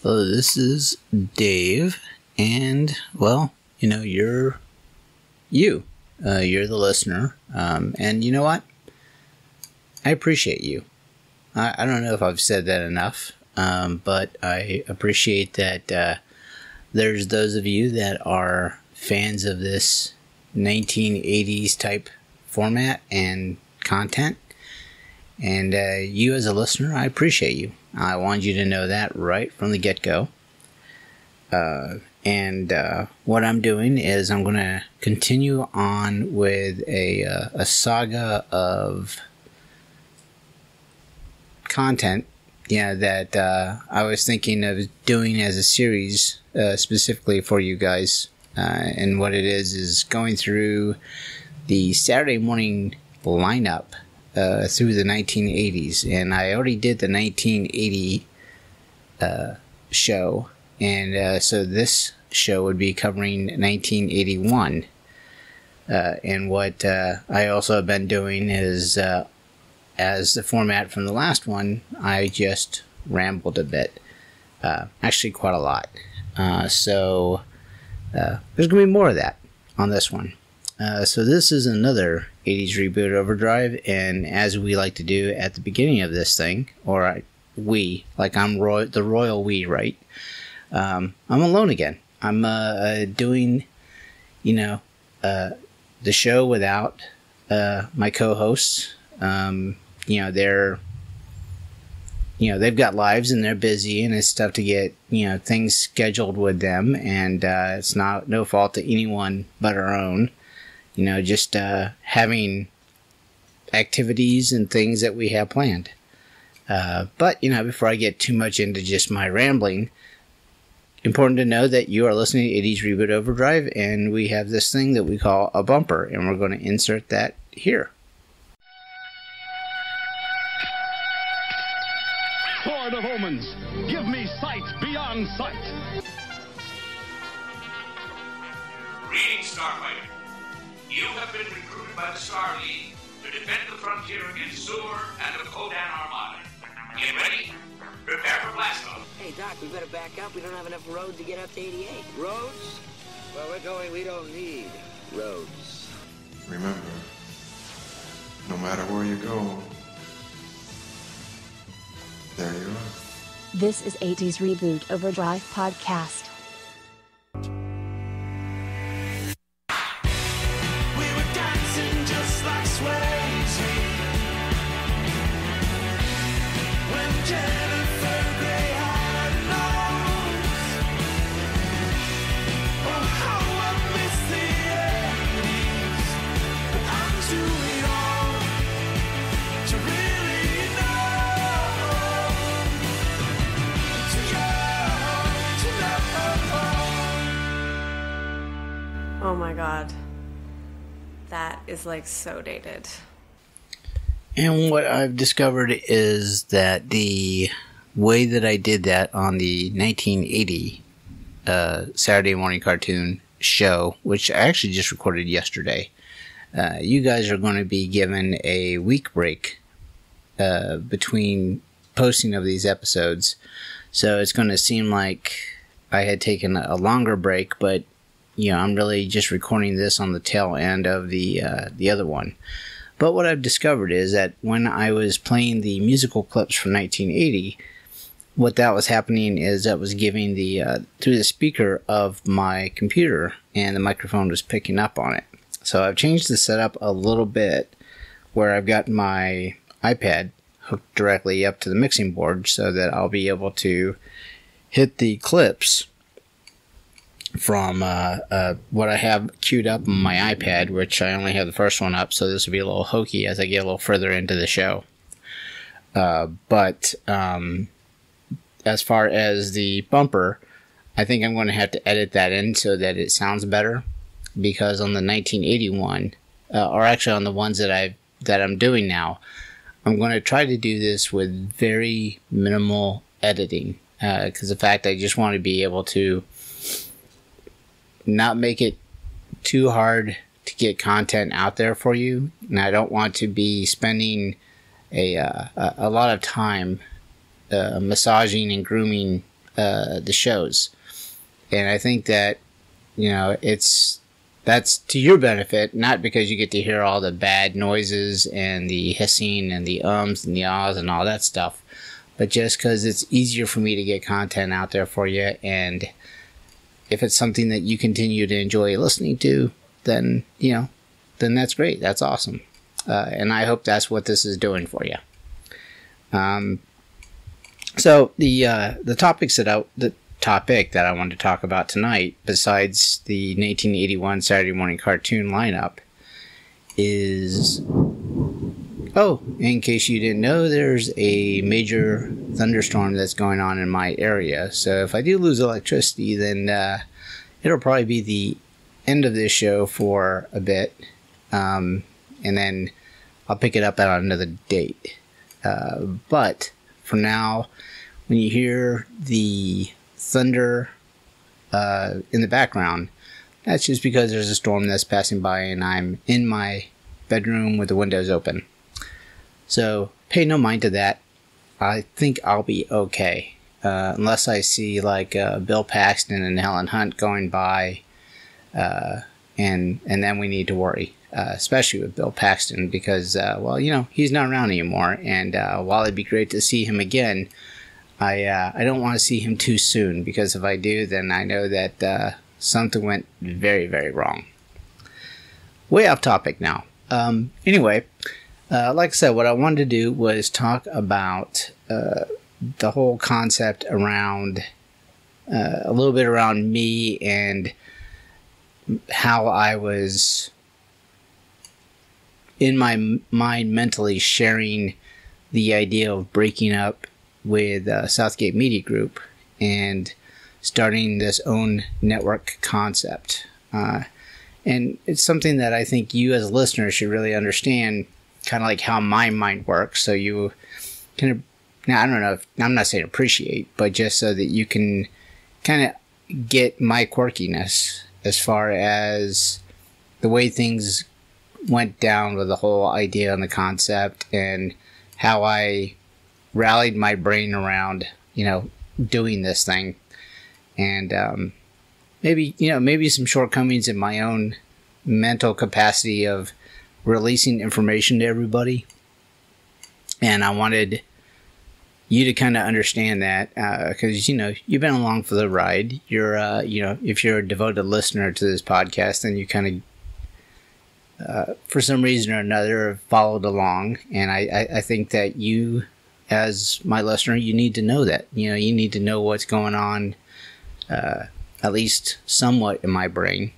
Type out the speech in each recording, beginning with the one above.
Hello, this is Dave, and, well, you're you. You're the listener, and you know what? I appreciate you. I don't know if I've said that enough, but I appreciate that there's those of you that are fans of this 1980s type format and content. And you as a listener, I appreciate you. I want you to know that right from the get-go. And what I'm doing is I'm going to continue on with a saga of content that I was thinking of doing as a series specifically for you guys. And what it is going through the Saturday morning lineup through the 1980s, and I already did the 1980 show, and so this show would be covering 1981. And what I also have been doing is, as the format from the last one, I just rambled a bit, actually quite a lot. So there's going to be more of that on this one. So this is another 80s Reboot Overdrive, and as we like to do at the beginning of this thing, or I'm the royal we, right? I'm alone again. I'm doing, the show without my co-hosts. They've got lives and they're busy, and it's tough to get, things scheduled with them, and it's no fault to anyone but our own. Just having activities and things that we have planned. But, before I get too much into just my rambling, important to know that you are listening to 80s Reboot Overdrive, and we have this thing that we call a bumper, and we're going to insert that here. Sword of omens, give me sight beyond sight. Greetings, Starfighter. You have been recruited by the Star League to defend the frontier against Sur and the Kodan Armada. Get ready. Prepare for blast off. Hey, Doc, we better back up. We don't have enough road to get up to 88. Roads? Well, we're going, we don't need roads. Remember, no matter where you go, there you are. This is 80s Reboot Overdrive Podcast. Oh my god. That is like so dated. And what I've discovered is that the way that I did that on the 1980 Saturday morning cartoon show, which I actually just recorded yesterday, you guys are going to be given a week break between posting of these episodes. So it's going to seem like I had taken a longer break, but I'm really just recording this on the tail end of the other one. But what I've discovered is that when I was playing the musical clips from 1980, what that was happening is that was giving through the speaker of my computer, and the microphone was picking up on it. So I've changed the setup a little bit, where I've got my iPad hooked directly up to the mixing board so that I'll be able to hit the clips from what I have queued up on my iPad, which I only have the first one up, so this will be a little hokey as I get a little further into the show. But as far as the bumper, I think I'm going to have to edit that in so that it sounds better, because on the 1981, or actually on the ones that I'm doing now, I'm going to try to do this with very minimal editing, because in fact I just want to be able to not make it too hard to get content out there for you, and I don't want to be spending a lot of time massaging and grooming the shows. And I think that, that's to your benefit, not because you get to hear all the bad noises and the hissing and the ums and the ahs and all that stuff, but just because it's easier for me to get content out there for you. And if it's something that you continue to enjoy listening to, then, then that's great. That's awesome. And I hope that's what this is doing for you. So the topic that I wanted to talk about tonight, besides the 1981 Saturday morning cartoon lineup, is, in case you didn't know, there's a major thunderstorm that's going on in my area. So if I do lose electricity, then it'll probably be the end of this show for a bit, and then I'll pick it up at another date. But for now, when you hear the thunder in the background, that's just because there's a storm that's passing by and I'm in my bedroom with the windows open. So pay no mind to that. I think I'll be okay. Unless I see like Bill Paxton and Helen Hunt going by, and then we need to worry. Especially with Bill Paxton, because, he's not around anymore, and while it'd be great to see him again, I don't want to see him too soon, because if I do, then I know that something went very, very wrong. Way off topic now. Anyway, like I said, what I wanted to do was talk about the whole concept around, a little bit around me and how I was in my mind mentally sharing the idea of breaking up with Southgate Media Group and starting this own network concept. And it's something that I think you as a listener should really understand, kind of like how my mind works. So you can, now I don't know if, I'm not saying appreciate, but just so that you can kind of get my quirkiness as far as the way things went down with the whole idea and the concept, and how I rallied my brain around, doing this thing. And maybe some shortcomings in my own mental capacity of releasing information to everybody. And I wanted you to kind of understand that, because, you've been along for the ride. You're, if you're a devoted listener to this podcast, then you kind of, for some reason or another, followed along. And I think that you, as my listener, you need to know that. You need to know what's going on, at least somewhat in my brain.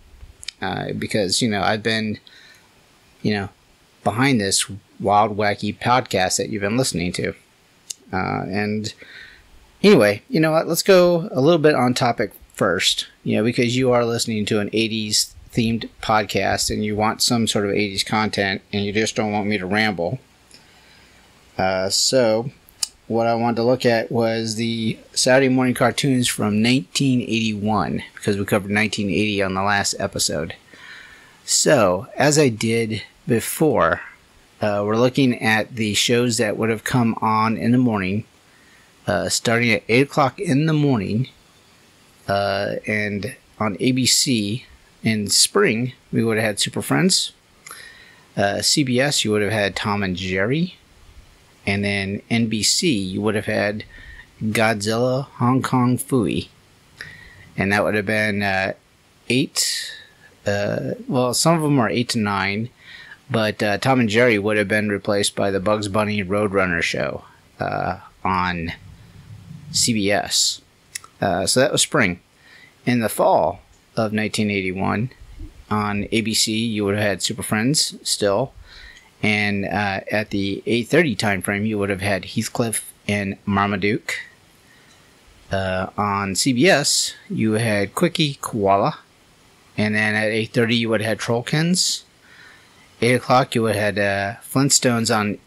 Because, I've been, behind this wild, wacky podcast that you've been listening to. And anyway, you know what? Let's go a little bit on topic first, because you are listening to an 80s themed podcast and you want some sort of 80s content and you just don't want me to ramble. So what I wanted to look at was the Saturday morning cartoons from 1981, because we covered 1980 on the last episode. So as I did before, we're looking at the shows that would have come on in the morning, starting at 8 o'clock in the morning, and on ABC. In spring, we would have had Super Friends. CBS, you would have had Tom and Jerry. And then NBC, you would have had Godzilla Hong Kong Phooey. And that would have been 8. Some of them are 8 to 9. But Tom and Jerry would have been replaced by the Bugs Bunny Roadrunner show on CBS. So that was spring. In the fall of 1981, on ABC, you would have had Super Friends still. And at the 8:30 time frame, you would have had Heathcliff and Marmaduke. On CBS, you had Quickie Koala. And then at 8:30, you would have had Trollkins. 8 o'clock, you would have had Flintstones on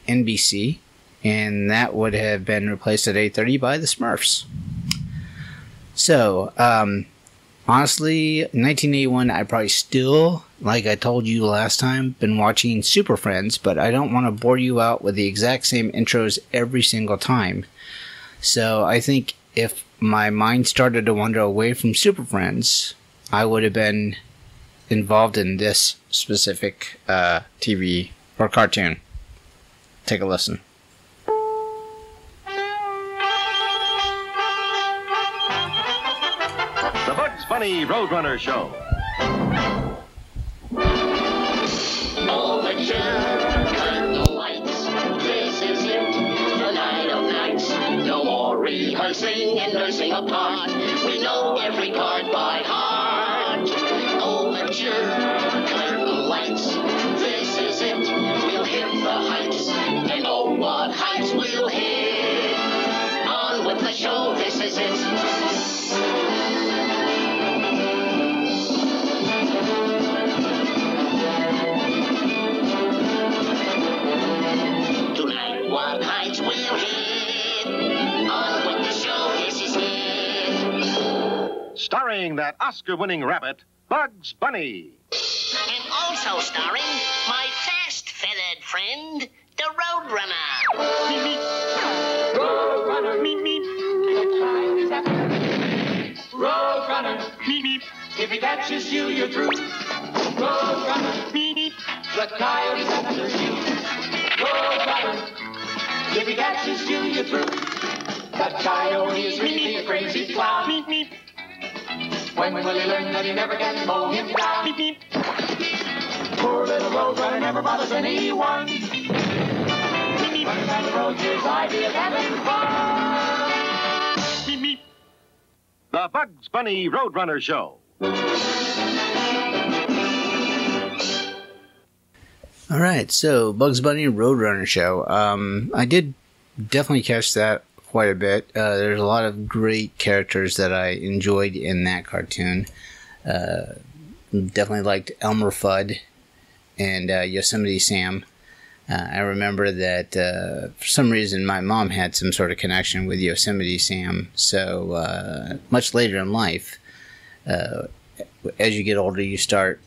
NBC. And that would have been replaced at 8:30 by the Smurfs. So, honestly, in 1981, I probably still, like I told you last time, been watching Super Friends, but I don't want to bore you out with the exact same intros every single time. So I think if my mind started to wander away from Super Friends, I would have been involved in this specific TV or cartoon. Take a listen. The Bugs Bunny Roadrunner Show. Oh, mature curtain lights. This is it, the night of nights. No more rehearsing and nursing a part. We know every part by heart. Oh, mature curtain lights. This is it, we'll hit the heights. And oh, what heights we'll hit. On with the show, this is it. Tonight, what heights we'll hit. On with the show, this is it. Starring that Oscar-winning rabbit, Bugs Bunny. And also starring my fast-feathered friend, the Roadrunner. Meep, meep. Roadrunner, meep, meep. The time is up. Roadrunner, meep, meep. If he catches you, you're through. Roadrunner, meep, meep. The coyote's after you. Roadrunner, if he catches you, you're through. That coyote is really a crazy clown. Meep, meep. When will he learn that he never can mow him down? Meep, meep. Poor little Roadrunner never bothers anyone. Running down the road, his idea of having fun. Meep, meep. The Bugs Bunny Roadrunner Show. All right, so Bugs Bunny Roadrunner Show. I did definitely catch that quite a bit. There's a lot of great characters that I enjoyed in that cartoon. Definitely liked Elmer Fudd and Yosemite Sam. I remember that for some reason my mom had some sort of connection with Yosemite Sam. So much later in life, as you get older, you start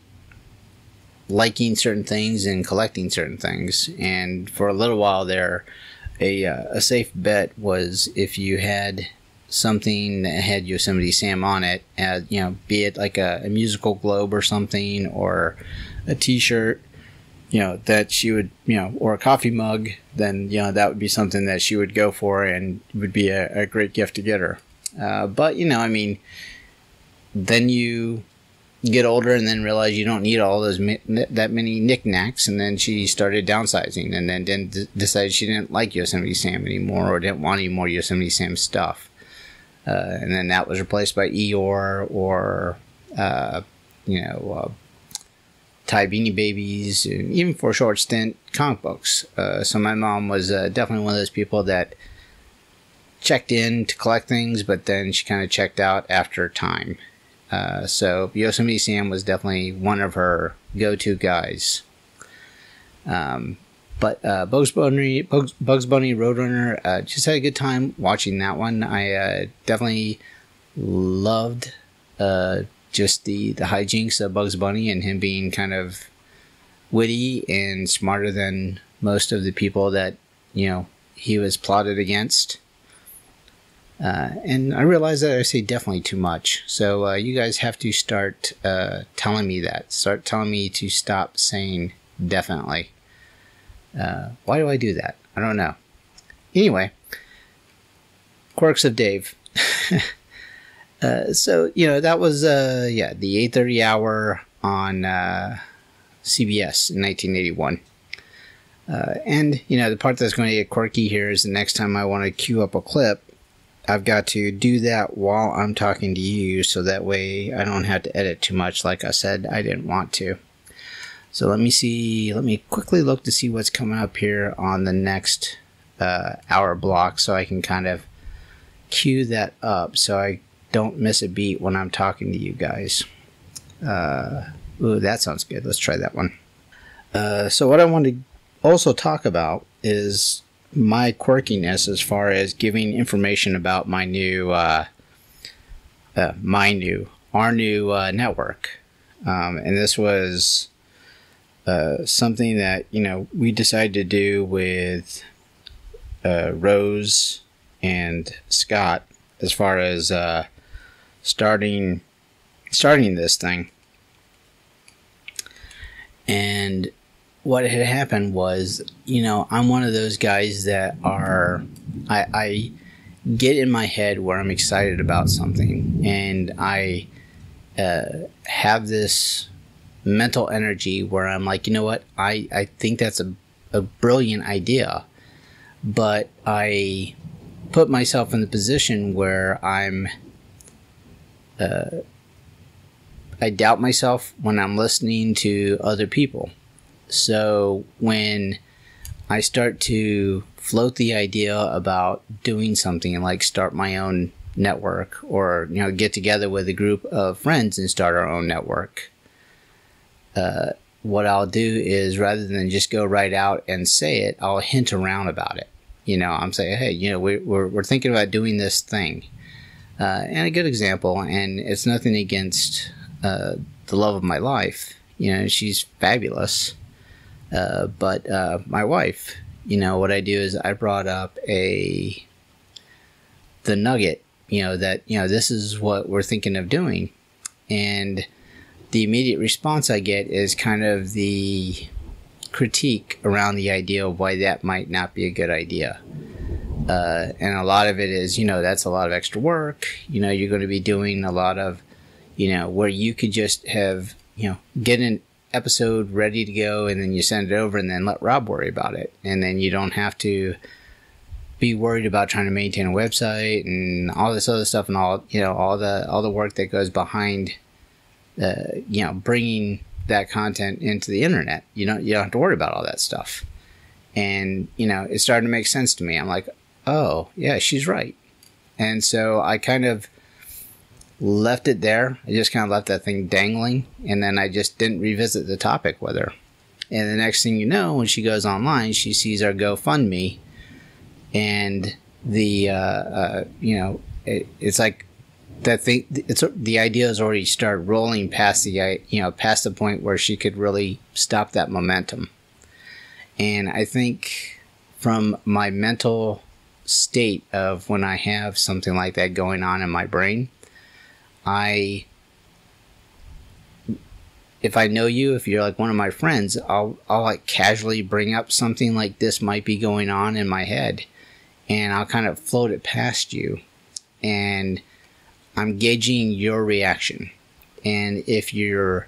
liking certain things and collecting certain things. And for a little while there, a safe bet was if you had something that had Yosemite Sam on it, be it like a musical globe or something, or a t-shirt, that she would, or a coffee mug, then, that would be something that she would go for and would be a great gift to get her. But, then you get older and then realize you don't need all those that many knickknacks, and then she started downsizing, and then decided she didn't like Yosemite Sam anymore, or didn't want any more Yosemite Sam stuff. And then that was replaced by Eeyore or, Ty Beanie Babies, and even for a short stint, comic books. So my mom was definitely one of those people that checked in to collect things, but then she kind of checked out after time. So Yosemite Sam was definitely one of her go-to guys. But Bugs Bunny Roadrunner, just had a good time watching that one. I definitely loved just the hijinks of Bugs Bunny and him being kind of witty and smarter than most of the people that, he was plotted against. And I realize that I say definitely too much. So you guys have to start telling me that. Start telling me to stop saying definitely. Why do I do that? I don't know. Anyway, Quirks of Dave. So, that was, the 8:30 hour on CBS in 1981. And, the part that's going to get quirky here is the next time I want to queue up a clip, I've got to do that while I'm talking to you, so that way I don't have to edit too much. Like I said, I didn't want to. So let me quickly look to see what's coming up here on the next hour block, so I can kind of cue that up so I don't miss a beat when I'm talking to you guys. Ooh, that sounds good. Let's try that one. So what I want to also talk about is my quirkiness as far as giving information about our new network. And this was something that, we decided to do with Rose and Scott as far as starting this thing. And what had happened was, I'm one of those guys that I get in my head where I'm excited about something, and I have this mental energy where I'm like, you know what, I think that's a brilliant idea, but I put myself in the position where I doubt myself when I'm listening to other people. So when I start to float the idea about doing something like start my own network, or get together with a group of friends and start our own network, what I'll do is, rather than just go right out and say it, I'll hint around about it. I'm saying, hey, we're thinking about doing this thing. And a good example, and it's nothing against the love of my life. She's fabulous. But my wife, what I do is I brought up the nugget, that, this is what we're thinking of doing. And the immediate response I get is kind of the critique around the idea of why that might not be a good idea. And a lot of it is, that's a lot of extra work. You're going to be doing a lot of, where you could just have, get an episode ready to go, and then you send it over and then let Rob worry about it. And then you don't have to be worried about trying to maintain a website and all this other stuff and all the work that goes behind, bringing that content into the internet. You don't have to worry about all that stuff. And, it started to make sense to me. I'm like, oh, yeah, she's right. And so I kind of left it there. I just kind of left that thing dangling, and then I just didn't revisit the topic with her. And the next thing you know, when she goes online, she sees our GoFundMe, and it's like that thing. The ideas already start rolling past past the point where she could really stop that momentum. And I think from my mental state of when I have something like that going on in my brain, if I know you, if you're like one of my friends, I'll like casually bring up something like this might be going on in my head, and I'll kind of float it past you, and I'm gauging your reaction. And if you're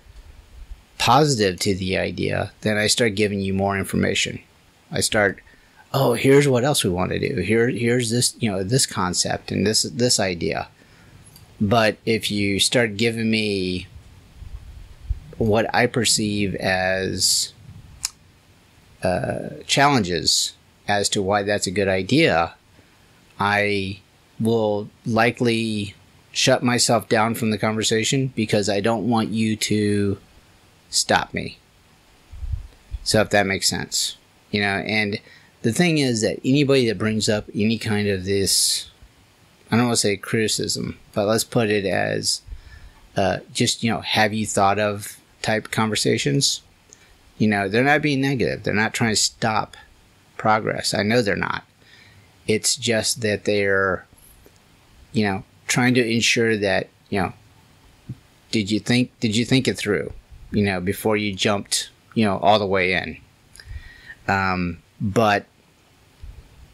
positive to the idea, then I start giving you more information. I start, oh, here's what else we want to do. Here's this, this concept and this idea. But if you start giving me what I perceive as challenges as to why that's a good idea, I will likely shut myself down from the conversation because I don't want you to stop me. So if that makes sense, and the thing is that anybody that brings up any kind of this, I don't want to say criticism, but let's put it as just, have you thought of type conversations. They're not being negative. They're not trying to stop progress. I know they're not. It's just that they're, trying to ensure that, did you think it through, before you jumped, all the way in. But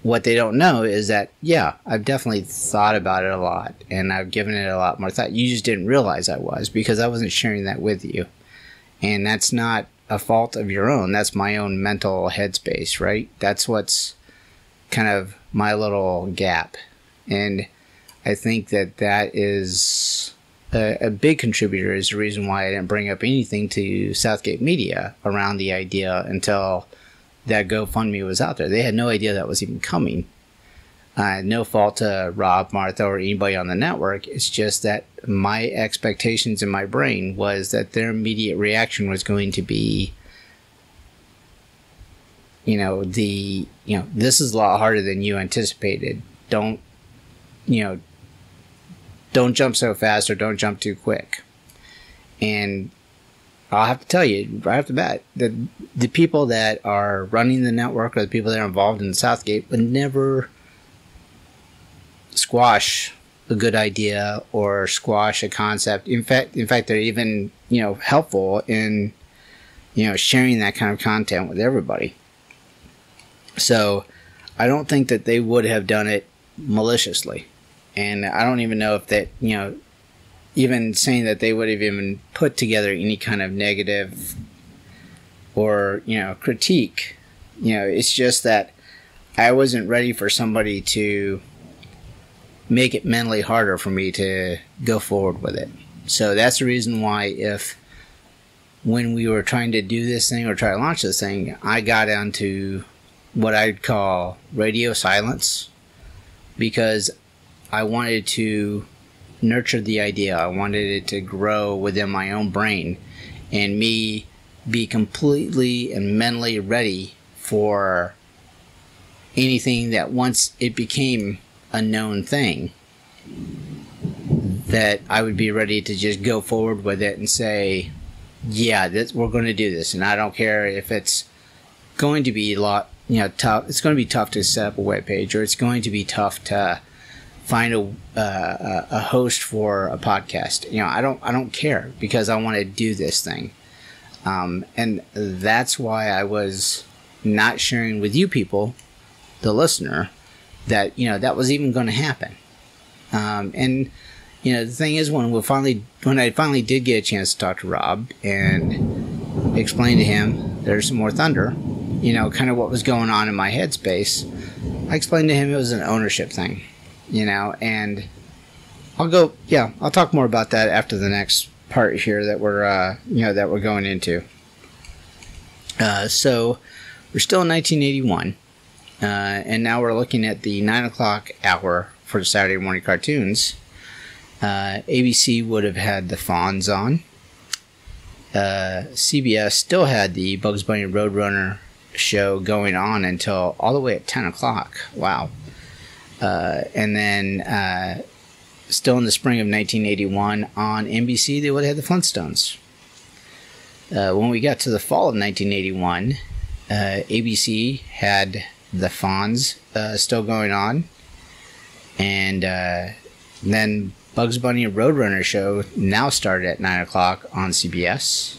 what they don't know is that, yeah, I've definitely thought about it a lot, and I've given it a lot more thought. You just didn't realize I was, because I wasn't sharing that with you. And that's not a fault of your own. That's my own mental headspace, right? That's what's kind of my little gap. And I think that is a big contributor, is the reason why I didn't bring up anything to Southgate Media around the idea until that GoFundMe was out there. They had no idea that was even coming. No fault to Rob, Martha, or anybody on the network. It's just that my expectations in my brain was that their immediate reaction was going to be, this is a lot harder than you anticipated. Don't jump so fast, or don't jump too quick. And I'll have to tell you right off the bat that the people that are running the network, or the people that are involved in Southgate, would never squash a good idea or squash a concept. In fact, they're even, helpful in, sharing that kind of content with everybody. So I don't think that they would have done it maliciously. And I don't even know if that, even saying that they would have even put together any kind of negative or, critique. It's just that I wasn't ready for somebody to make it mentally harder for me to go forward with it. So that's the reason why when we were trying to do this thing or try to launch this thing, I got onto what I'd call radio silence, because I wanted to nurture the idea. I wanted it to grow within my own brain and me be completely and mentally ready for anything that once it became a known thing, that I would be ready to just go forward with it and say, yeah, we're going to do this. And I don't care if it's going to be tough. It's going to be tough to set up a web page, or it's going to be tough to find a host for a podcast. I don't care, because I want to do this thing. And that's why I was not sharing with you people, the listener, that, that was even going to happen. And, the thing is, when I finally did get a chance to talk to Rob and explain to him There's Some More Thunder, kind of what was going on in my headspace, I explained to him it was an ownership thing, and I'll talk more about that after the next part here that we're going into. So we're still in 1981, and now we're looking at the 9 o'clock hour for the Saturday morning cartoons. ABC would have had the Fonz on. CBS still had the Bugs Bunny Roadrunner show going on until all the way at 10 o'clock. Wow. And then still in the spring of 1981 on NBC, they would have had the Flintstones. When we got to the fall of 1981, ABC had the Fonz still going on. And then Bugs Bunny Roadrunner show now started at 9 o'clock on CBS.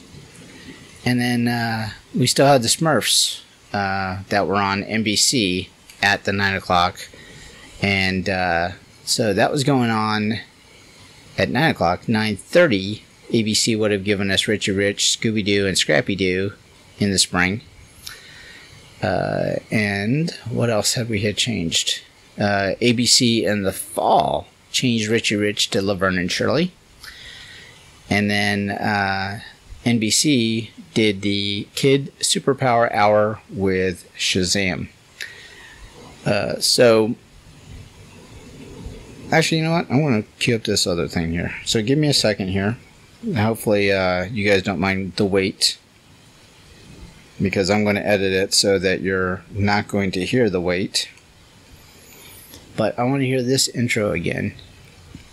And then we still had the Smurfs that were on NBC at the 9 o'clock. And so that was going on at 9 o'clock. 9:30, ABC would have given us Richie Rich, Scooby-Doo, and Scrappy-Doo in the spring. And what else had changed? ABC in the fall changed Richie Rich to Laverne and Shirley. And then NBC did the Kid Superpower Hour with Shazam. So, actually, you know what? I want to cue up this other thing here. So give me a second here. Hopefully you guys don't mind the wait, because I'm going to edit it so that you're not going to hear the wait. But I want to hear this intro again.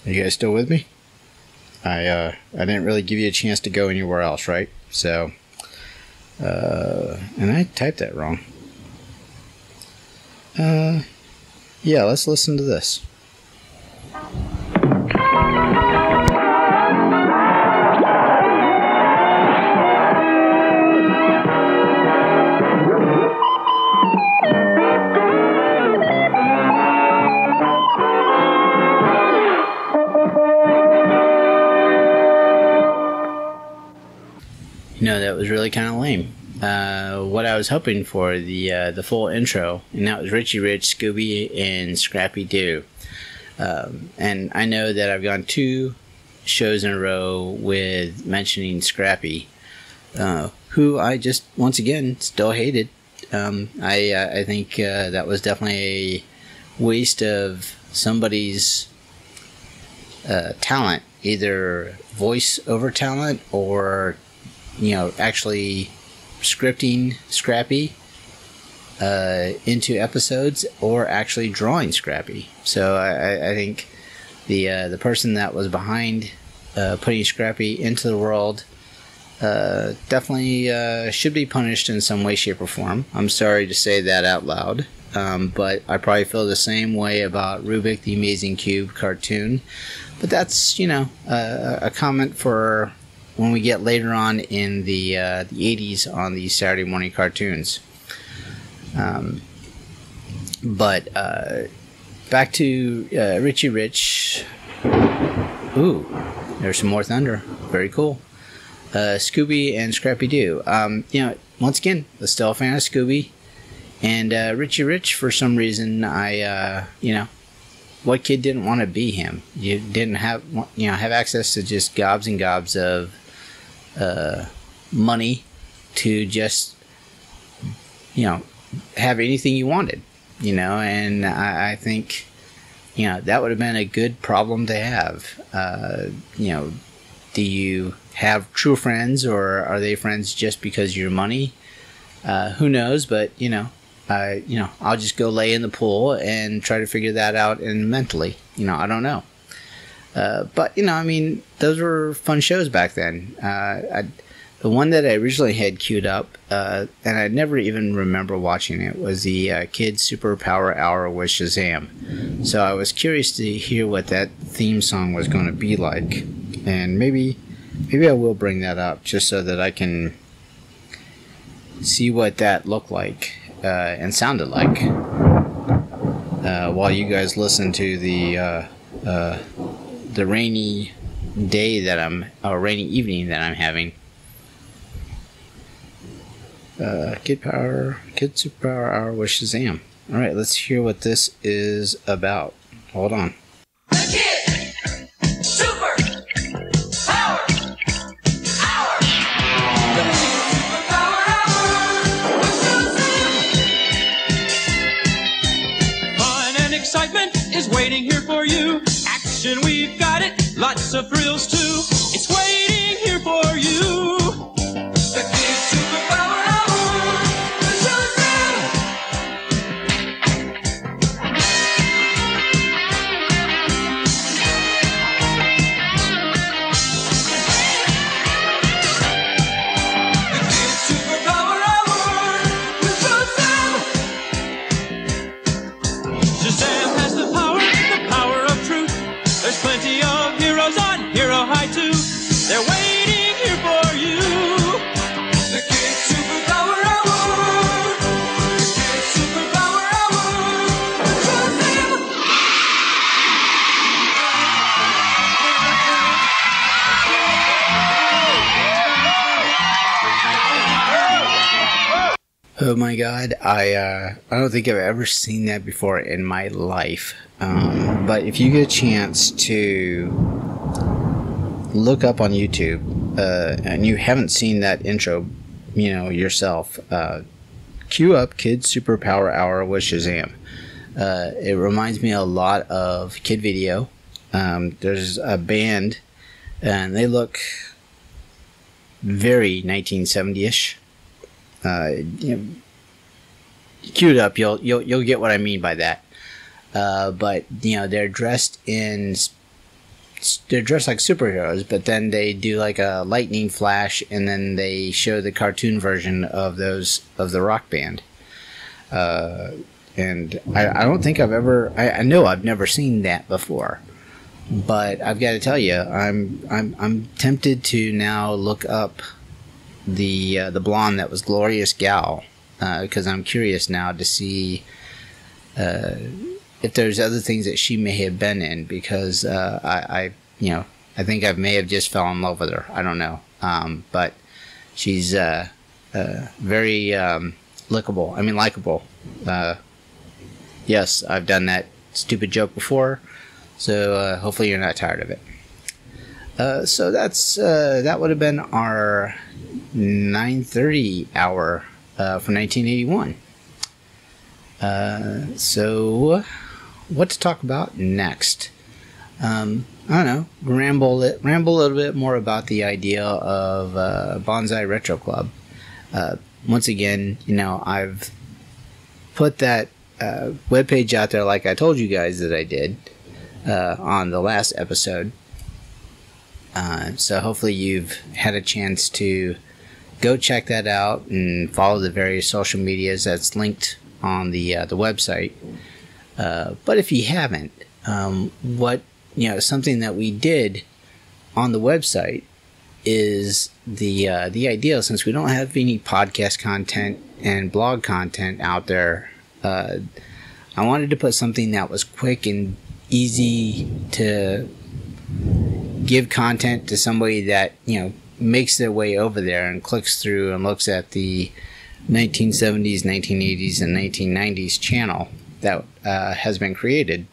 Are you guys still with me? I didn't really give you a chance to go anywhere else, right? So, and I typed that wrong. Yeah, let's listen to this. That was really kind of lame. What I was hoping for, the full intro, and that was Richie Rich, Scooby, and Scrappy-Doo. And I know that I've gone 2 shows in a row with mentioning Scrappy, who I just, once again, still hated. I think that was definitely a waste of somebody's talent, either voice over talent or actually scripting Scrappy into episodes, or actually drawing Scrappy. So I think the person that was behind putting Scrappy into the world definitely should be punished in some way, shape, or form. I'm sorry to say that out loud. but I probably feel the same way about Rubik the Amazing Cube cartoon. But that's, a comment for when we get later on in the 80s on these Saturday morning cartoons. But back to Richie Rich. Ooh, there's some more thunder. Very cool. Scooby and Scrappy Doo. Once again, was still a fan of Scooby. And Richie Rich, for some reason, what kid didn't want to be him? You didn't have access to just gobs and gobs of money to just, have anything you wanted, and I think, that would have been a good problem to have. Do you have true friends, or are they friends just because of your money? Who knows, but, I'll just go lay in the pool and try to figure that out mentally. I don't know. But, those were fun shows back then. The one that I originally had queued up, and I never even remember watching it, was the Kids Superpower Hour with Shazam. So I was curious to hear what that theme song was going to be like. And maybe I will bring that up just so that I can see what that looked like and sounded like while you guys listen to the rainy day rainy evening that I'm having. Kid Superpower Hour with Shazam. All right, let's hear what this is about. Hold on. Is waiting here for you. Action, we've got it. Lots of thrills too. It's waiting here for you. The Kids Superpower Hour with Shazam. The Kids Superpower Hour with Shazam. Shazam has the power of truth. There's plenty of heroes on Hero High too. They're waiting here for you. The Kids Superpower Hour. The Kids Superpower Hour. Oh my God, I don't think I've ever seen that before in my life. But if you get a chance to look up on YouTube, and you haven't seen that intro, yourself, queue up Kids Superpower Hour with Shazam. It reminds me a lot of Kid Video. There's a band, and they look very 1970-ish. Queued up, you'll get what I mean by that. But they're dressed like superheroes, but then they do like a lightning flash, and then they show the cartoon version of the rock band. And I don't think I know I've never seen that before. But I've got to tell you, I'm tempted to now look up the blonde that was Glorious Gal, because I'm curious now to see if there's other things that she may have been in, because I think I may have just fell in love with her. I don't know, but she's very likable. Yes, I've done that stupid joke before, so hopefully you're not tired of it. So that would have been our 9:30 hour for 1981. So what to talk about next? I don't know. Ramble a little bit more about the idea of Bonsai Retro Club. Once again, I've put that webpage out there like I told you guys that I did on the last episode. So hopefully you've had a chance to go check that out and follow the various social medias that's linked on the website. But if you haven't, something that we did on the website is the idea, since we don't have any podcast content and blog content out there, I wanted to put something that was quick and easy to give content to somebody that, makes their way over there and clicks through and looks at the 1970s, 1980s, and 1990s channel that has been created.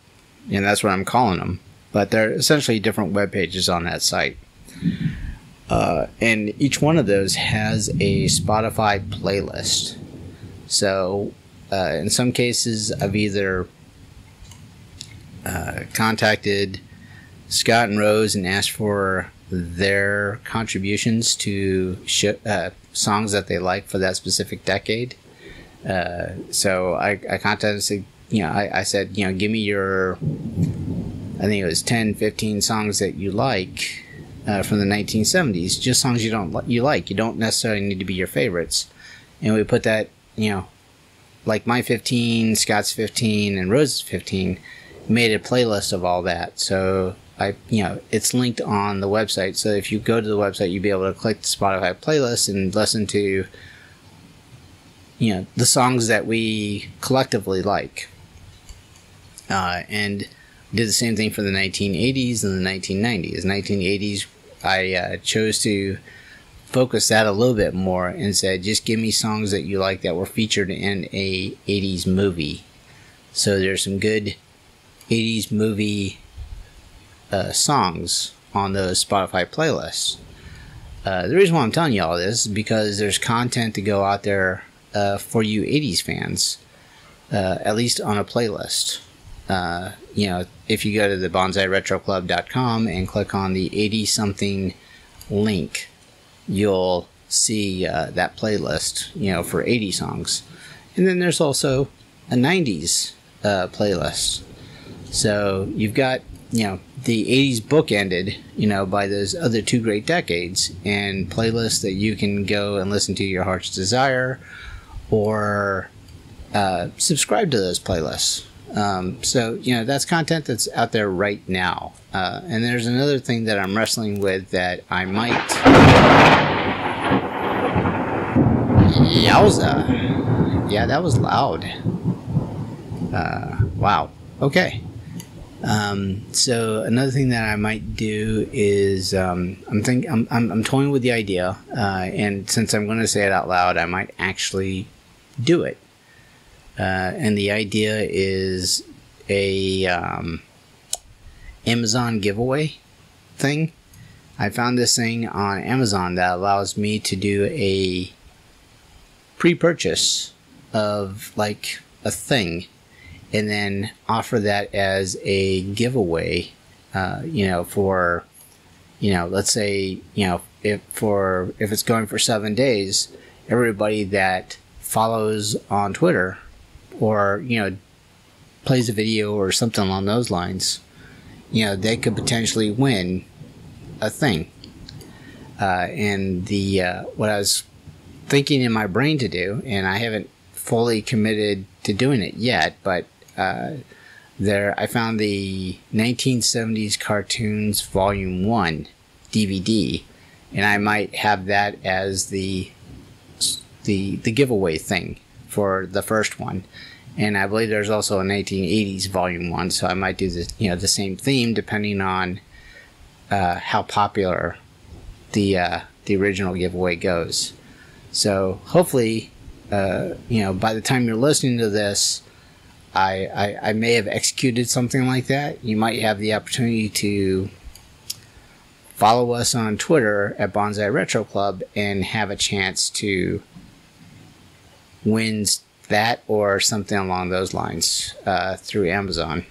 And that's what I'm calling them. But they're essentially different web pages on that site. And each one of those has a Spotify playlist. So in some cases, I've either contacted Scott and Rose and asked for their contributions to songs that they like for that specific decade. So I contacted, I said, give me your, I think it was 10, 15 songs that you like from the 1970s, just songs you like. You don't necessarily need to be your favorites. And we put that, like my 15, Scott's 15, and Rose's 15, made a playlist of all that. So it's linked on the website. So if you go to the website, you'll be able to click the Spotify playlist and listen to, the songs that we collectively like. And did the same thing for the 1980s and the 1990s. 1980s, I chose to focus that a little bit more and said, just give me songs that you like that were featured in a 80s movie. So there's some good 80s movie songs on those Spotify playlists. The reason why I'm telling you all this is because there's content to go out there for you 80s fans, at least on a playlist. If you go to the bonsairetroclub.com and click on the 80-something link, you'll see that playlist, for 80 songs. And then there's also a 90s playlist. So you've got, the 80s bookended, by those other two great decades, and playlists that you can go and listen to your heart's desire, or subscribe to those playlists. So, that's content that's out there right now. And there's another thing that I'm wrestling with that I might... Yowza. Yeah, that was loud. Wow. Okay. So another thing that I might do is, I'm toying with the idea, and since I'm going to say it out loud, I might actually do it. And the idea is a Amazon giveaway thing. I found this thing on Amazon that allows me to do a pre-purchase of like a thing, and then offer that as a giveaway. For let's say if it's going for 7 days, everybody that follows on Twitter, or plays a video or something along those lines, they could potentially win a thing. And the what I was thinking in my brain to do, and I haven't fully committed to doing it yet, but I found the 1970s Cartoons Volume 1 DVD, and I might have that as the giveaway thing for the first one. And I believe there's also a 1980s Volume 1, so I might do the same theme depending on how popular the original giveaway goes. So hopefully, by the time you're listening to this, I may have executed something like that. You might have the opportunity to follow us on Twitter at Bonsai Retro Club and have a chance to win that or something along those lines through Amazon.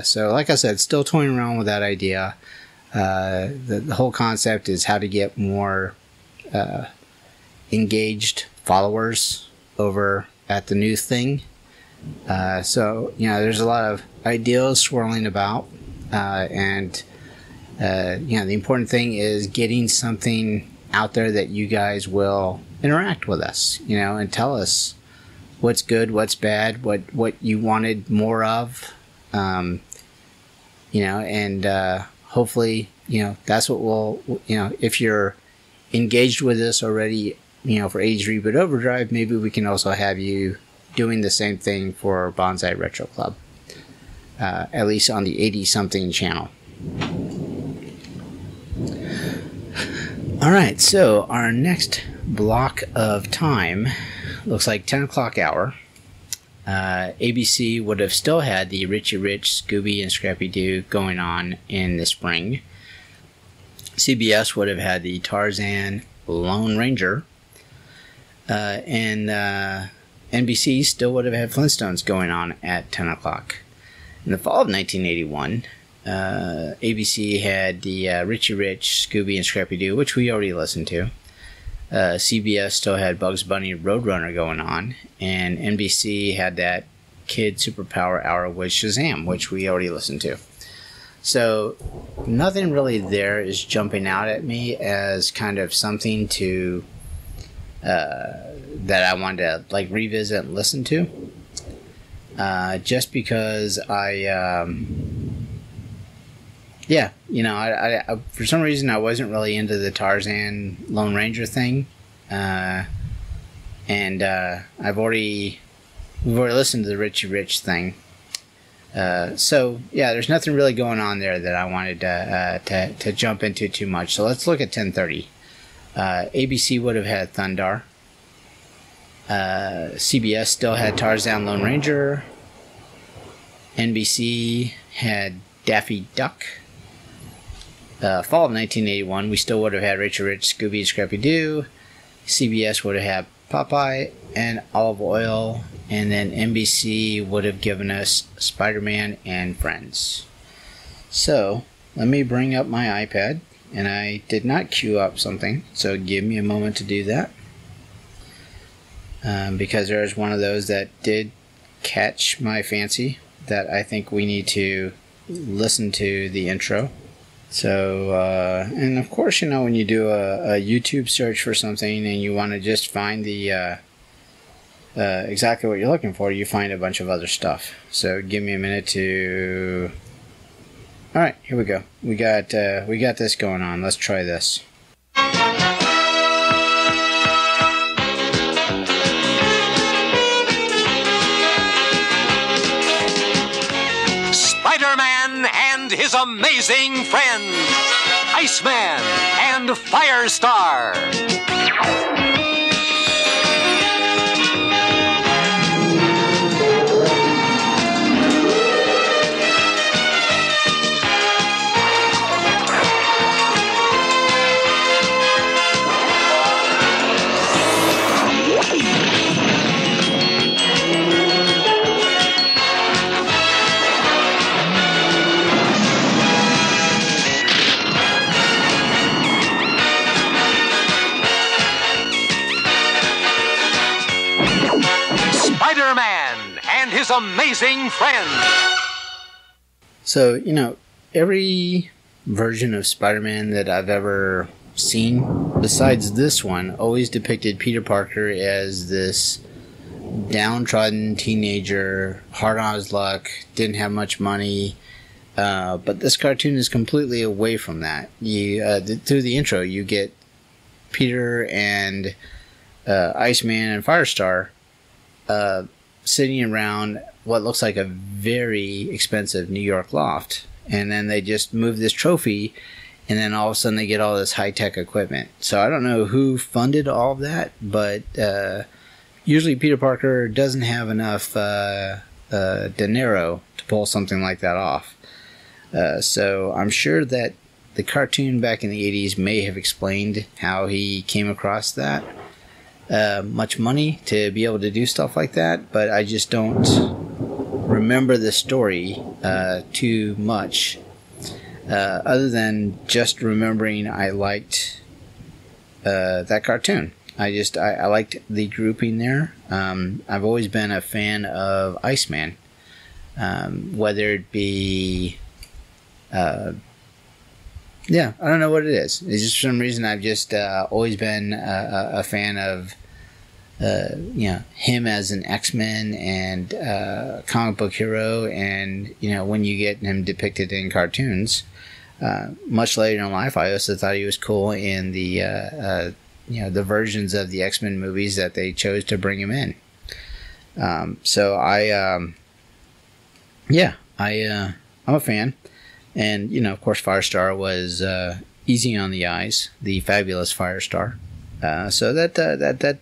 So like I said, still toying around with that idea. The whole concept is how to get more engaged followers over at the new thing. So there's a lot of ideas swirling about, and the important thing is getting something out there that you guys will interact with us, and tell us what's good, what's bad, what you wanted more of, and hopefully, that's what we'll, if you're engaged with us already, for 80s Reboot Overdrive, maybe we can also have you doing the same thing for Bonsai Retro Club, at least on the 80-something channel. Alright, so our next block of time looks like 10 o'clock hour. ABC would have still had the Richie Rich, Scooby, and Scrappy Doo going on in the spring. CBS would have had the Tarzan, Lone Ranger, and NBC still would have had Flintstones going on at 10 o'clock. In the fall of 1981, ABC had the Richie Rich, Scooby, and Scrappy Doo, which we already listened to. CBS still had Bugs Bunny Roadrunner going on, and NBC had that Kid Superpower Hour with Shazam, which we already listened to. So nothing really there is jumping out at me as kind of something to that I wanted to revisit and listen to. Just because I for some reason I wasn't really into the Tarzan Lone Ranger thing, and we've already listened to the Richie Rich thing. So yeah, there's nothing really going on there that I wanted to jump into too much. So let's look at 10:30. ABC would have had Thundar. CBS still had Tarzan Lone Ranger. NBC had Daffy Duck. Fall of 1981, we still would have had Richie Rich, Scooby, and Scrappy Doo. CBS would have had Popeye and Olive Oyl. And then NBC would have given us Spider-Man and Friends. So, let me bring up my iPad. And I did not queue up something, so give me a moment to do that. Because there's one of those that did catch my fancy that I think we need to listen to the intro. So, and of course, when you do a YouTube search for something and you want to just find the exactly what you're looking for, you find a bunch of other stuff. So give me a minute to... Alright, here we go. We got this going on. Let's try this. Spider-Man and his amazing friends, Iceman and Firestar. Spider-Man and his amazing friends. So, every version of Spider-Man that I've ever seen, besides this one, always depicted Peter Parker as this downtrodden teenager, hard on his luck, didn't have much money. But this cartoon is completely away from that. Through the intro, you get Peter and Iceman and Firestar sitting around what looks like a very expensive New York loft. And then they just move this trophy, and then all of a sudden they get all this high-tech equipment. So I don't know who funded all of that, but usually Peter Parker doesn't have enough dinero to pull something like that off. So I'm sure that the cartoon back in the 80s may have explained how he came across that much money to be able to do stuff like that, but I just don't remember the story too much, other than just remembering I liked that cartoon. I liked the grouping there. I've always been a fan of Iceman, whether it be I don't know what it is. It's just for some reason I've just always been a fan of him as an X-Men and comic book hero, and when you get him depicted in cartoons, much later in life, I also thought he was cool in the the versions of the X-Men movies that they chose to bring him in. So I'm a fan, and of course, Firestar was easy on the eyes, the fabulous Firestar. So that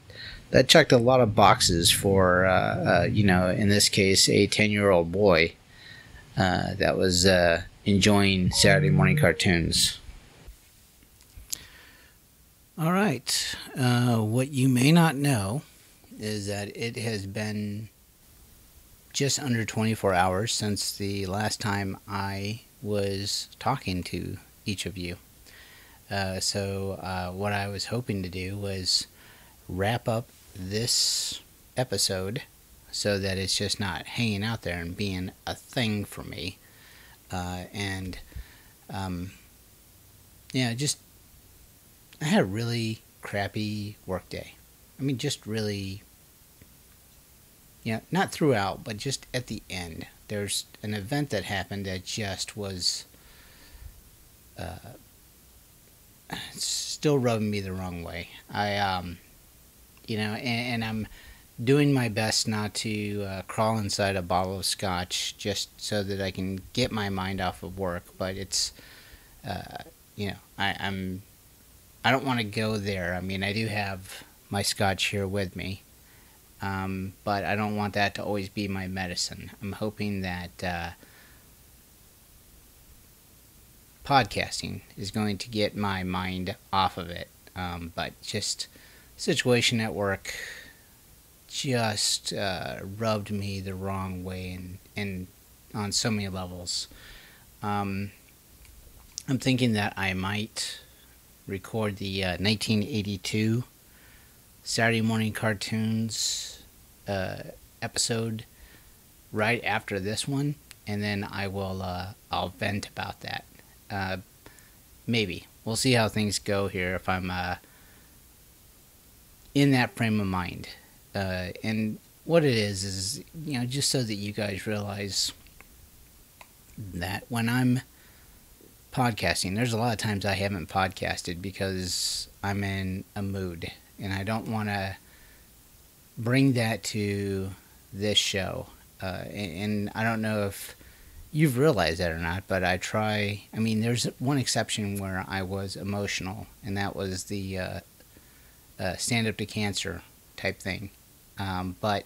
checked a lot of boxes for in this case, a 10-year-old boy that was enjoying Saturday morning cartoons. All right, what you may not know is that it has been just under 24 hours since the last time I was talking to each of you. So what I was hoping to do was wrap up this episode so that it's just not hanging out there and being a thing for me. I had a really crappy work day. I mean, just really, not throughout, but just at the end. There's an event that happened that just was still rubbing me the wrong way. And I'm doing my best not to crawl inside a bottle of scotch just so that I can get my mind off of work. But it's, I don't want to go there. I mean, I do have my scotch here with me, but I don't want that to always be my medicine. I'm hoping that podcasting is going to get my mind off of it. But just situation at work just rubbed me the wrong way and on so many levels. I'm thinking that I might record the 1982 Saturday morning cartoons episode right after this one, and then I'll vent about that. Maybe we'll see how things go here if I'm in that frame of mind. And what it is just so that you guys realize that when I'm podcasting, there's a lot of times I haven't podcasted because I'm in a mood, and I don't want to bring that to this show. And I don't know if you've realized that or not, but there's one exception where I was emotional, and that was the Stand Up to Cancer type thing. But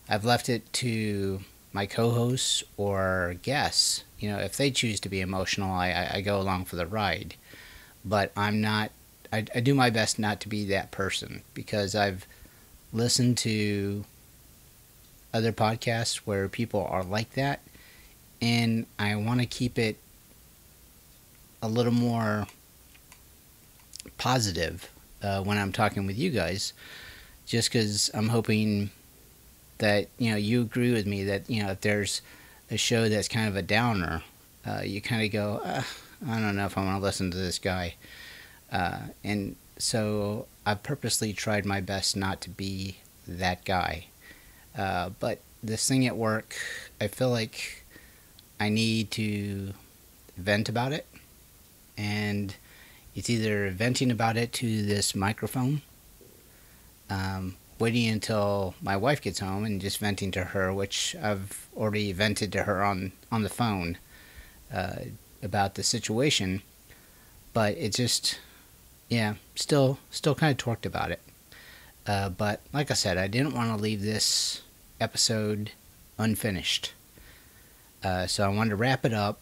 I've left it to my co-hosts or guests. If they choose to be emotional, I go along for the ride. But I'm not, I do my best not to be that person, because I've listened to other podcasts where people are like that, and I want to keep it a little more positive when I'm talking with you guys, just because I'm hoping that you agree with me that if there's a show that's kind of a downer, you kind of go, I don't know if I want to listen to this guy, and so I've purposely tried my best not to be that guy. But this thing at work, I feel like I need to vent about it, and it's either venting about it to this microphone, waiting until my wife gets home and just venting to her, which I've already vented to her on the phone about the situation, but it just, still kind of torqued about it. But like I said, I didn't want to leave this episode unfinished. So I wanted to wrap it up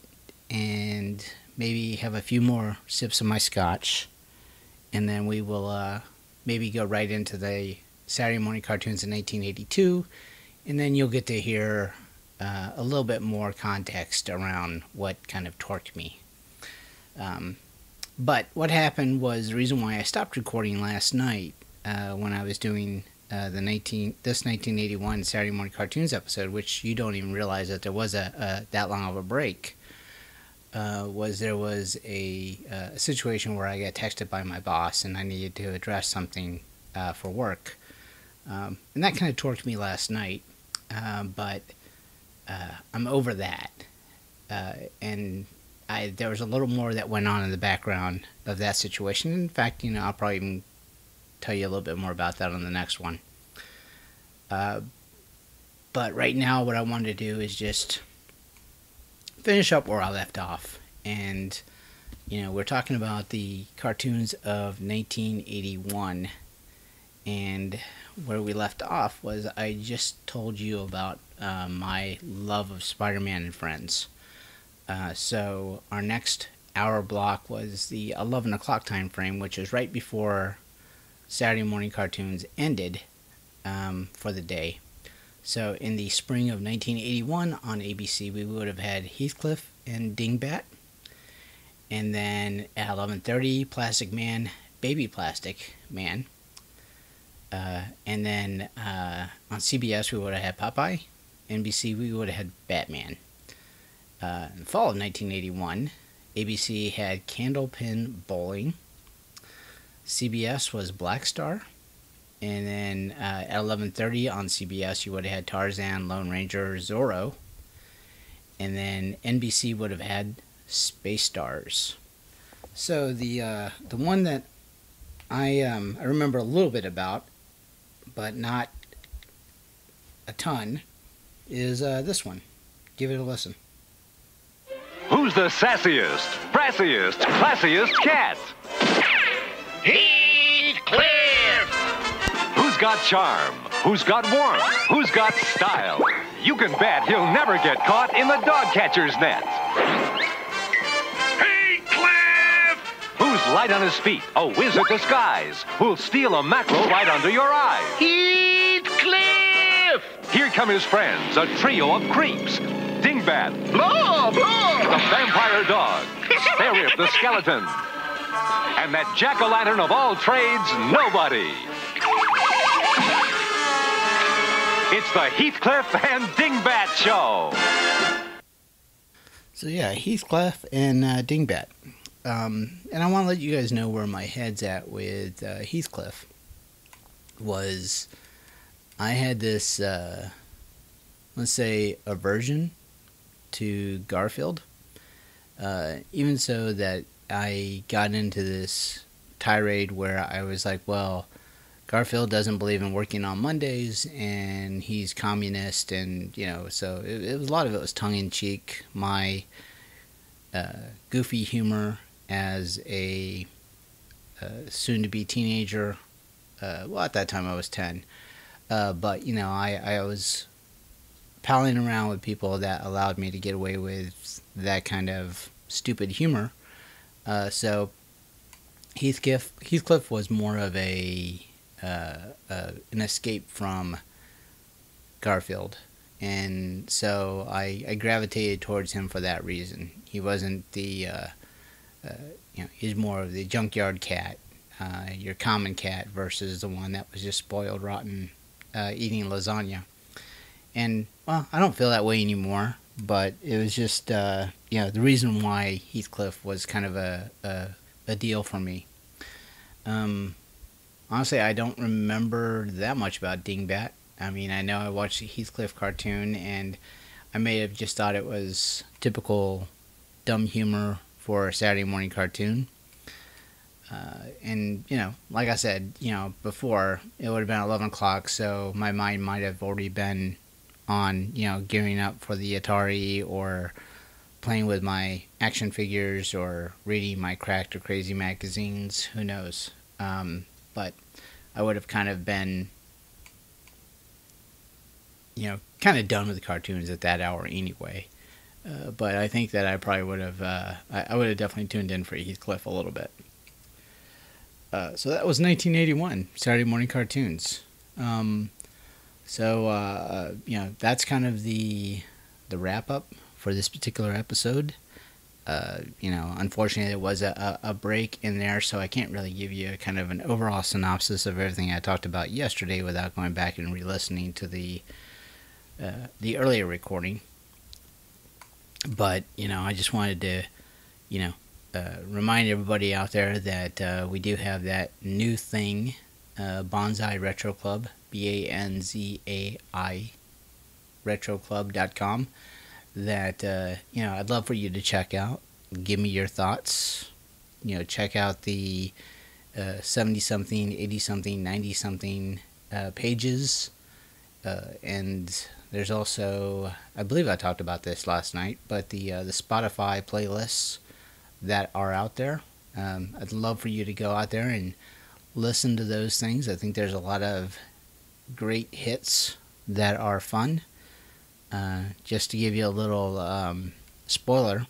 and maybe have a few more sips of my scotch, and then we will maybe go right into the Saturday morning cartoons in 1982, and then you'll get to hear a little bit more context around what kind of torqued me. But what happened was, the reason why I stopped recording last night when I was doing this 1981 Saturday morning cartoons episode, which you don't even realize that there was that long of a break, was there was a situation where I got texted by my boss and I needed to address something for work. And that kind of torqued me last night, but I'm over that. And there was a little more that went on in the background of that situation. In fact, I'll probably even tell you a little bit more about that on the next one. But right now, what I wanted to do is just finish up where I left off. And, we're talking about the cartoons of 1981. And where we left off was I just told you about my love of Spider-Man and Friends. So our next hour block was the 11 o'clock time frame, which is right before Saturday morning cartoons ended for the day. So in the spring of 1981 on ABC, we would have had Heathcliff and Dingbat. And then at 11:30, Plastic Man, Baby Plastic Man. And then on CBS, we would have had Popeye. NBC, we would have had Batman. In the fall of 1981, ABC had Candlepin Bowling. CBS was Black Star. And then at 11:30 on CBS, you would have had Tarzan, Lone Ranger, Zorro. And then NBC would have had Space Stars. So the one that I remember a little bit about, but not a ton, is this one. Give it a listen. Who's the sassiest, brassiest, classiest cat? Heathcliff! Who's got charm? Who's got warmth? Who's got style? You can bet he'll never get caught in the dog catcher's net. Heathcliff! Who's light on his feet, a whiz at the skies? Who'll steal a mackerel right under your eyes? Heathcliff! Here come his friends, a trio of creeps. Dingbat, Blah, blah! the vampire dog, Spare-Rib the skeleton, and that jack-o'-lantern of all trades, Nobody. It's the Heathcliff and Dingbat Show. So yeah, Heathcliff and Dingbat. And I want to let you guys know where my head's at with Heathcliff. Was I had this, let's say, aversion to Garfield. Even so that I got into this tirade where I was like, well, Garfield doesn't believe in working on Mondays, and he's communist, and, so it was a lot of it was tongue-in-cheek. My goofy humor as a soon-to-be teenager. Well, at that time I was 10. But, I was palling around with people that allowed me to get away with that kind of stupid humor. So Heathcliff was more of an escape from Garfield, and so I gravitated towards him for that reason. He wasn't the he's more of the junkyard cat, your common cat, versus the one that was just spoiled rotten eating lasagna. And well, I don't feel that way anymore, but it was just the reason why Heathcliff was kind of a deal for me. Honestly, I don't remember that much about Dingbat. I mean, I know I watched the Heathcliff cartoon, and I may have just thought it was typical dumb humor for a Saturday morning cartoon. And, like I said, before, it would have been 11 o'clock, so my mind might have already been on, gearing up for the Atari, or playing with my action figures, or reading my Cracked or Crazy magazines. Who knows? But I would have kind of been, kind of done with the cartoons at that hour anyway. But I think that I probably would have, I would have definitely tuned in for Heathcliff a little bit. So that was 1981, Saturday morning cartoons. So that's kind of the wrap up for this particular episode. Unfortunately, there was a break in there, so I can't really give you kind of an overall synopsis of everything I talked about yesterday without going back and re-listening to the earlier recording. But, I just wanted to, remind everybody out there that we do have that new thing, Bonsai Retro Club, BANZAI, retroclub.com, that, I'd love for you to check out. Give me your thoughts. Check out the 70-something, 80-something, 90-something pages. And there's also, I believe I talked about this last night, but the Spotify playlists that are out there. I'd love for you to go out there and listen to those things. I think there's a lot of great hits that are fun. Just to give you a little spoiler,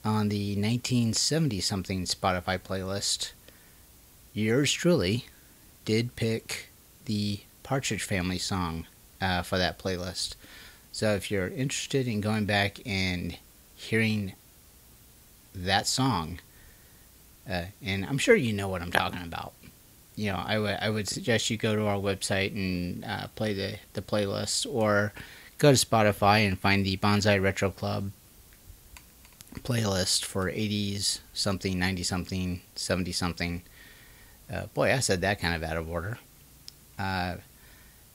on the 1970-something Spotify playlist, yours truly did pick the Partridge Family song for that playlist. So if you're interested in going back and hearing that song, and I'm sure you know what I'm talking about, I would suggest you go to our website and play the playlist, or go to Spotify and find the Bonsai Retro Club playlist for 80s something, 90 something, 70 something. Boy, I said that kind of out of order.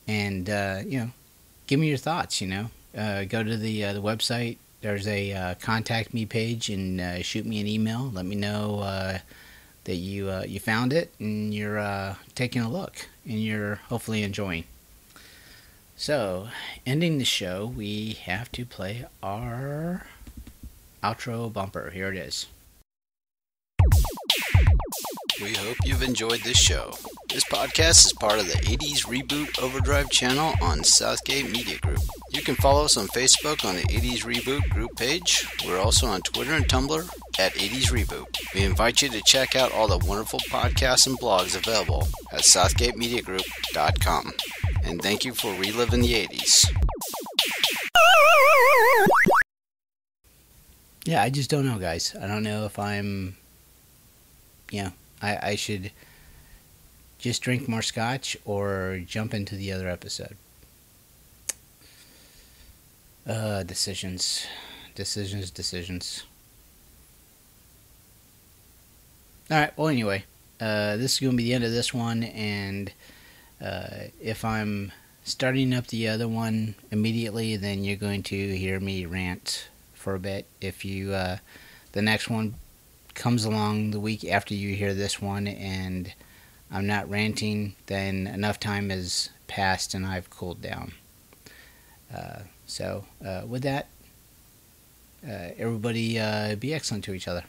Give me your thoughts. Go to the website. There's a contact me page, and shoot me an email. Let me know that you found it and you're taking a look and you're hopefully enjoying. So, ending the show, we have to play our outro bumper. Here it is. We hope you've enjoyed this show. This podcast is part of the 80s Reboot Overdrive channel on Southgate Media Group. You can follow us on Facebook on the 80s Reboot group page. We're also on Twitter and Tumblr at 80s Reboot. We invite you to check out all the wonderful podcasts and blogs available at southgatemediagroup.com. And thank you for reliving the 80s. Yeah, I just don't know, guys. I don't know if I'm... I should just drink more scotch or jump into the other episode. Decisions. Alright, well, anyway. This is going to be the end of this one, and if I'm starting up the other one immediately, then you're going to hear me rant for a bit. If you, the next one comes along the week after you hear this one and I'm not ranting, then enough time has passed and I've cooled down. So with that, everybody be excellent to each other.